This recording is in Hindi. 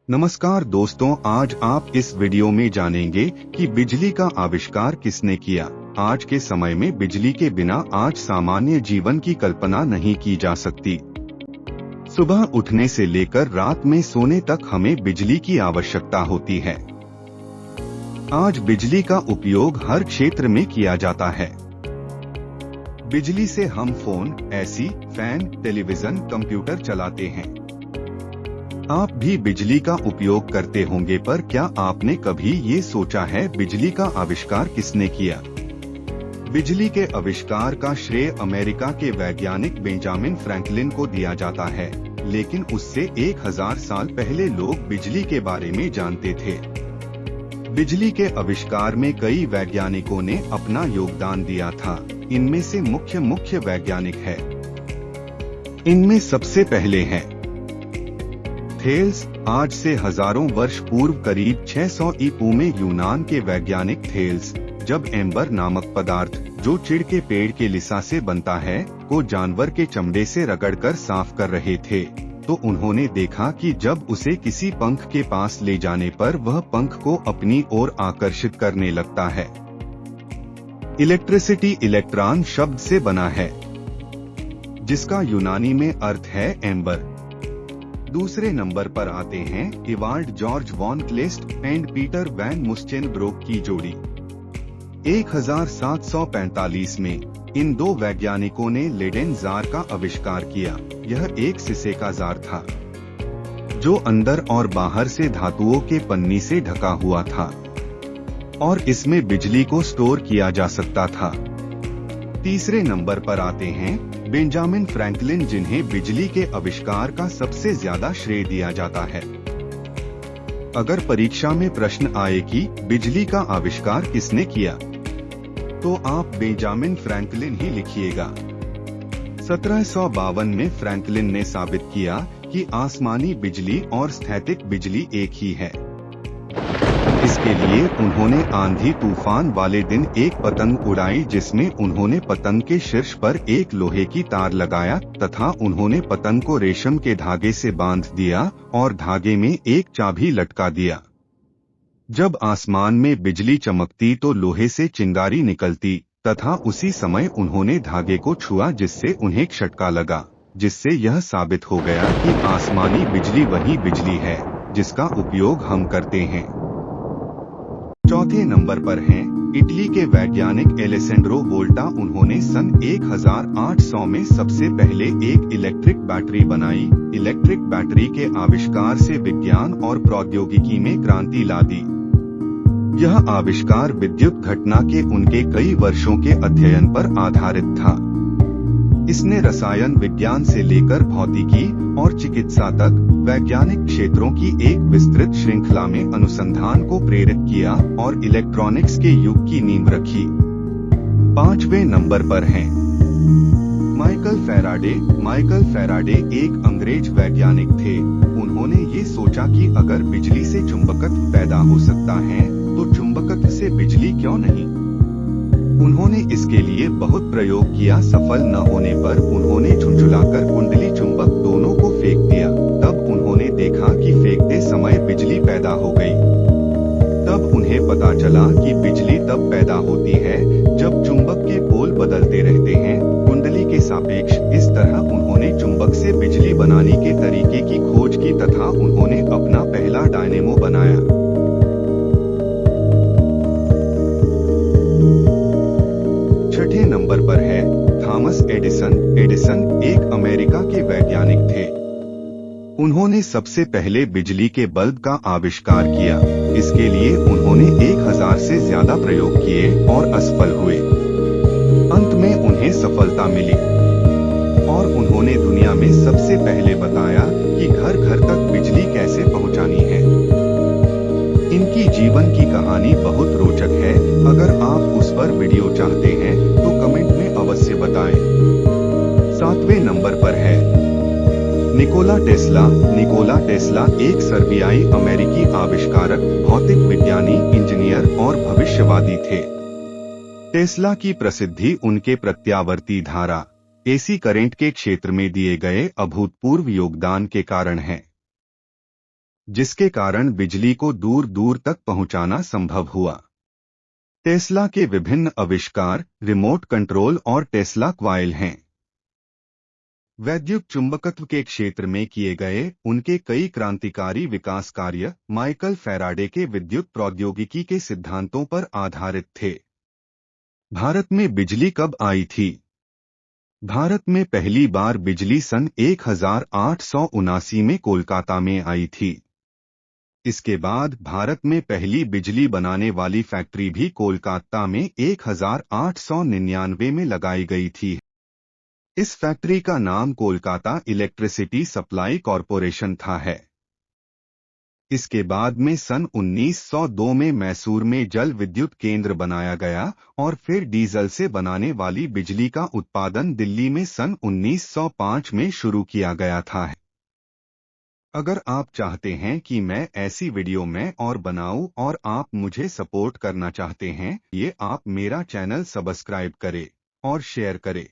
नमस्कार दोस्तों, आज आप इस वीडियो में जानेंगे कि बिजली का आविष्कार किसने किया। आज के समय में बिजली के बिना आज सामान्य जीवन की कल्पना नहीं की जा सकती। सुबह उठने से लेकर रात में सोने तक हमें बिजली की आवश्यकता होती है। आज बिजली का उपयोग हर क्षेत्र में किया जाता है। बिजली से हम phone, AC, fan, television, computer चलाते हैं। आप भी बिजली का उपयोग करते होंगे, पर क्या आपने कभी ये सोचा है बिजली का आविष्कार किसने किया? बिजली के आविष्कार का श्रेय अमेरिका के वैज्ञानिक बेंजामिन फ्रैंकलिन को दिया जाता है, लेकिन उससे 1000 साल पहले लोग बिजली के बारे में जानते थे। बिजली के आविष्कार में कई वैज्ञानिकों ने अपना योगदान दिया था। इनमें से मुख्य वैज्ञानिक है। इनमें सबसे पहले हैं थेल्स। आज से हजारों वर्ष पूर्व करीब 600 ईपू में यूनान के वैज्ञानिक थेल्स, जब एम्बर नामक पदार्थ, जो चिड़ के पेड़ के लिसा से बनता है, को जानवर के चमड़े से रगड़कर साफ कर रहे थे, तो उन्होंने देखा कि जब उसे किसी पंख के पास ले जाने पर वह पंख को अपनी ओर आकर्षित करने लगता है। इलेक्ट्रिसिटी इलेक्ट्रॉन शब्द से बना है, जिसका यूनानी में अर्थ है एम्बर। दूसरे नंबर पर आते हैं Ewald Georg von Kleist and Pieter van Musschenbroek की जोड़ी। 1745 में इन दो वैज्ञानिकों ने लेडेन जार का आविष्कार किया। यह एक शीशे का जार था, जो अंदर और बाहर से धातुओं के पन्नी से ढका हुआ था, और इसमें बिजली को स्टोर किया जा सकता था। तीसरे नंबर पर आते हैं बेंजामिन फ्रैंकलिन, जिन्हें बिजली के आविष्कार का सबसे ज्यादा श्रेय दिया जाता है। अगर परीक्षा में प्रश्न आए कि बिजली का आविष्कार किसने किया, तो आप बेंजामिन फ्रैंकलिन ही लिखिएगा। 1752 में फ्रैंकलिन ने साबित किया कि आसमानी बिजली और स्थैतिक बिजली एक ही है। इसके लिए उन्होंने आंधी तूफान वाले दिन एक पतंग उड़ाई, जिसमें उन्होंने पतंग के शीर्ष पर एक लोहे की तार लगाया तथा उन्होंने पतंग को रेशम के धागे से बांध दिया और धागे में एक चाबी लटका दिया। जब आसमान में बिजली चमकती तो लोहे से चिंगारी निकलती, तथा उसी समय उन्होंने धागे को छुआ, जिससे उन्हें झटका लगा, जिससे यह साबित हो गया कि आसमानी बिजली वही बिजली है जिसका उपयोग हम करते हैं। चौथे नंबर पर हैं इटली के वैज्ञानिक एलेसेंड्रो वोल्टा। उन्होंने सन 1800 में सबसे पहले एक इलेक्ट्रिक बैटरी बनाई। इलेक्ट्रिक बैटरी के आविष्कार से विज्ञान और प्रौद्योगिकी में क्रांति ला दी। यह आविष्कार विद्युत घटना के उनके कई वर्षों के अध्ययन पर आधारित था। इसने रसायन विज्ञान से लेकर भौतिकी और चिकित्सा तक वैज्ञानिक क्षेत्रों की एक विस्तृत श्रृंखला में अनुसंधान को प्रेरित किया और इलेक्ट्रॉनिक्स के युग की नींव रखी। पांचवें नंबर पर हैं माइकल फैराडे। माइकल फैराडे एक अंग्रेज वैज्ञानिक थे। उन्होंने ये सोचा कि अगर बिजली से चुंबकत्व पैदा हो सकता है, तो चुंबकत्व से बिजली क्यों नहीं। उन्होंने इसके लिए बहुत प्रयोग किया। सफल न होने पर उन्होंने झुंझुलाकर कुंडली चुंबक दोनों को फेंक दिया। तब उन्होंने देखा कि फेंकते समय बिजली पैदा हो गई। तब उन्हें पता चला कि बिजली तब पैदा होती है जब चुंबक के पोल बदलते रहते हैं, कुंडली के सापेक्ष। इस तरह उन्होंने चुंबक से बिजली बनाने के तरीके की खोज की तथा उन्होंने अपना पहला डायनेमो बनाया। छठे नंबर पर है थॉमस एडिसन। एडिसन एक अमेरिका के वैज्ञानिक थे। उन्होंने सबसे पहले बिजली के बल्ब का आविष्कार किया। इसके लिए उन्होंने 1000 से ज्यादा प्रयोग किए और असफल हुए। अंत में उन्हें सफलता मिली और उन्होंने दुनिया में सबसे पहले बताया कि घर घर तक बिजली कैसे पहुंचानी है। इनकी जीवन की कहानी बहुत रोचक है। अगर आप उस पर वीडियो चाहते हैं तो कमेंट में अवश्य बताएं। 7वें नंबर पर है निकोला टेस्ला। निकोला टेस्ला एक सर्बियाई अमेरिकी आविष्कारक, भौतिक विज्ञानी, इंजीनियर और भविष्यवादी थे। टेस्ला की प्रसिद्धि उनके प्रत्यावर्ती धारा एसी करंट के क्षेत्र में दिए गए अभूतपूर्व योगदान के कारण है। जिसके कारण बिजली को दूर दूर तक पहुंचाना संभव हुआ। टेस्ला के विभिन्न आविष्कार रिमोट कंट्रोल और टेस्ला क्वाइल हैं। वैद्युत चुंबकत्व के क्षेत्र में किए गए उनके कई क्रांतिकारी विकास कार्य माइकल फैराडे के विद्युत प्रौद्योगिकी के सिद्धांतों पर आधारित थे। भारत में बिजली कब आई थी? भारत में पहली बार बिजली सन 1879 में कोलकाता में आई थी। इसके बाद भारत में पहली बिजली बनाने वाली फैक्ट्री भी कोलकाता में 1899 में लगाई गई थी। इस फैक्ट्री का नाम कोलकाता इलेक्ट्रिसिटी सप्लाई कॉरपोरेशन था है। इसके बाद में सन 1902 में मैसूर में जल विद्युत केंद्र बनाया गया और फिर डीजल से बनाने वाली बिजली का उत्पादन दिल्ली में सन 1905 में शुरू किया गया था। अगर आप चाहते हैं कि मैं ऐसी वीडियो में और बनाऊं और आप मुझे सपोर्ट करना चाहते हैं, ये आप मेरा चैनल सब्सक्राइब करें और शेयर करें।